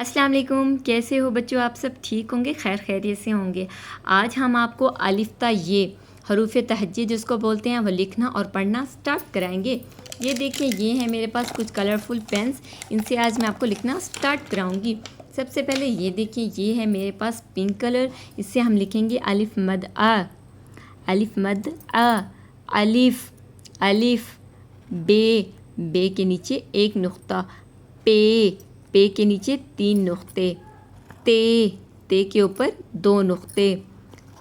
السلام علیکم، کیسے ہو بچوں؟ آپ سب ٹھیک ہوں گے، خیر خیریت سے ہوں گے۔ آج ہم آپ کو الف تا یہ حروف تہجی جس کو بولتے ہیں وہ لکھنا اور پڑھنا سٹارٹ کرائیں گے۔ یہ دیکھیں، یہ ہے میرے پاس کچھ کلرفل پینس، ان سے آج میں آپ کو لکھنا سٹارٹ کراؤں گی۔ سب سے پہلے یہ دیکھیں، یہ ہے میرے پاس پنک کلر، اس سے ہم لکھیں گے الف مد آ، الف مد آ، الف، الف، بے کے نیچے ایک نقطہ، پے کے نیچے 3 نقطے، تے کے اوپر 2 نقطے،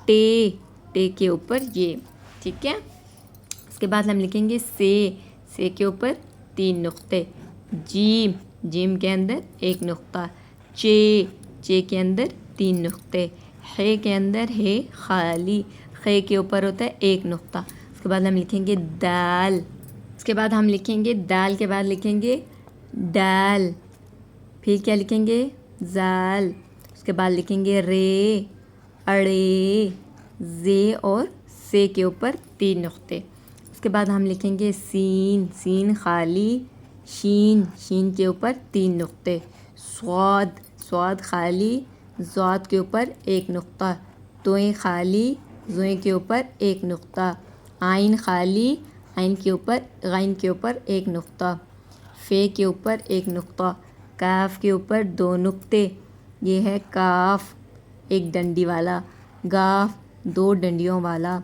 ٹے کے اوپر یہ، ٹھیک ہے۔ اس کے بعد ہم لکھیں گے سے کے اوپر 3 نقطے، جیم کے اندر 1 نقطہ، چے کے اندر 3 نقطے، ہے کے اندر ہے خالی، خے کے اوپر ہوتا ہے 1 نقطہ۔ اس کے بعد ہم لکھیں گے دال، اس کے بعد ہم لکھیں گے دال کے بعد لکھیں گے ڈال، پھر کیا لکھیں گے زال، اس کے بعد لکھیں گے رے، اڑے، زے اور سے کے اوپر 3 نقطے۔ اس کے بعد ہم لکھیں گے سین خالی، شین کے اوپر 3 نقطے، سواد خالی، زواد کے اوپر 1 نقطہ، توئیں خالی، زوئیں کے اوپر 1 نقطہ، عین خالی، عین کے اوپر غین کے اوپر 1 نقطہ، فے کے اوپر 1 نقطہ، کاف کے اوپر 2 نقطے، یہ ہے کاف، 1 ڈنڈی والا، گاف 2 ڈنڈیوں والا،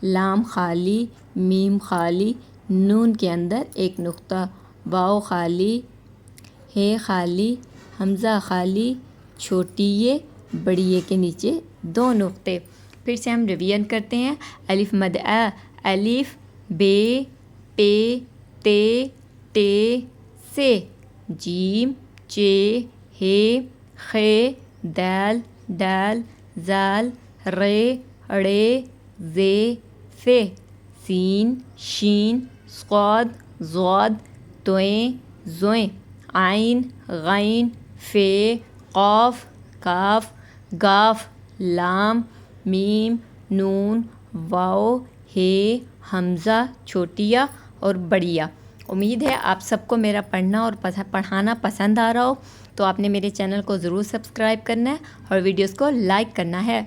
لام خالی، میم خالی، نون کے اندر 1 نقطہ، واو خالی، ہے خالی، حمزہ خالی، چھوٹی یہ، بڑی یہ کے نیچے 2 نقطے۔ پھر سے ہم ریویژن کرتے ہیں۔ الف مد آ، الف، بے، تے، سے، جیم، چے، ہے، خے، ڈال، زال، رے، اڑے، زے، فے، سین، شین، صاد، ضاد، توئیں، زوئیں، عین، غین، فے، قاف، کاف، گاف، لام، میم، نون، واو، ہے، حمزہ، چھوٹیا اور بڑیا۔ امید ہے آپ سب کو میرا پڑھنا اور پڑھانا پسند آ رہا ہو، تو آپ نے میرے چینل کو ضرور سبسکرائب کرنا ہے اور ویڈیوز کو لائک کرنا ہے۔